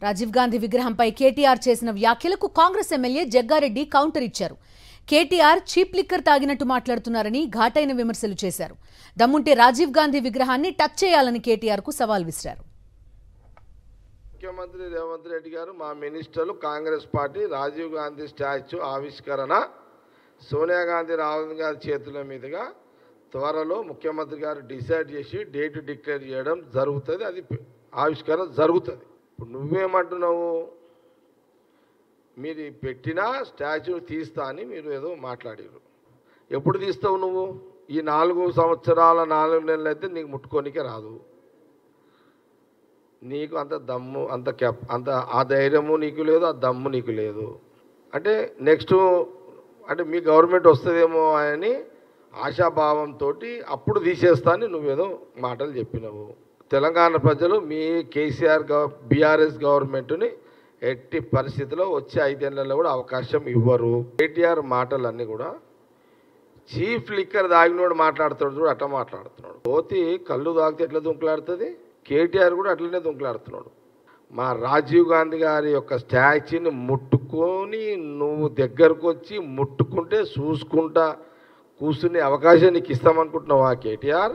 రాజీవ్ గాంధీ విగ్రహంపై కేటీఆర్ చేసిన వ్యాఖ్యలకు Congress MLA Jaggareddy counter ఇచ్చారు. కేటీఆర్ చీప్ లిక్కర్ తాగినట్టు మాట్లాడుతున్నారని ఘాటైన విమర్శలు చేశారు. దమ్ముంటే రాజీవ్ గాంధీ విగ్రహాన్ని టచ్ చేయాలని కేటీఆర్ కు సవాల్ విసిరారు. ముఖ్యమంత్రి రేవంత్ రెడ్డి గారు మా మినిస్టర్లు కాంగ్రెస్ పార్టీ రాజీవ్ గాంధీ స్టాచ్యూ ఆవిష్కరణ సోనియా గాంధీ రాహుల్ గాంధీ చేతుల మీదుగా త్వరలో ముఖ్యమంత్రి గారు డిసైడ్ చేసి డేట్ డిక్లేర్ చేయడం జరుగుతుంది. అది ఆవిష్కరణ జరుగుతుంది. ఇప్పుడు నువ్వేమంటున్నావు? మీరు పెట్టిన స్టాచ్యూ తీస్తా అని మీరు ఏదో మాట్లాడారు. ఎప్పుడు తీస్తావు నువ్వు? ఈ 4 సంవత్సరాల 4 నెలలు అయితే నీకు ముట్టుకోనికే రాదు. నీకు అంత దమ్ము అంత ఆ ధైర్యము నీకు లేదు, ఆ దమ్ము నీకు లేదు. అంటే నెక్స్ట్ అంటే మీ గవర్నమెంట్ వస్తుందేమో అని ఆశాభావంతో అప్పుడు తీసేస్తాను నువ్వేదో మాటలు చెప్పినావు. తెలంగాణ ప్రజలు మీ కేసీఆర్ బీఆర్ఎస్ గవర్నమెంట్ని ఎట్టి పరిస్థితిలో వచ్చే 5 ఏళ్లలో కూడా అవకాశం ఇవ్వరు. కేటీఆర్ మాటలన్నీ కూడా చీఫ్ లిక్కర్ తాగినోడు మాట్లాడుతాడు చూడు, అట్లా మాట్లాడుతున్నాడు. పోతి కళ్ళు తాగితే ఎట్లా దుంకులాడుతుంది, కేటీఆర్ కూడా అట్లనే దుంకులాడుతున్నాడు. మా రాజీవ్ గాంధీ గారి యొక్క స్టాచ్యూని ముట్టుకొని నువ్వు దగ్గరకు వచ్చి ముట్టుకుంటే చూసుకుంటా కూర్చునే అవకాశం నీకు ఇస్తామనుకుంటున్నావా కేటీఆర్?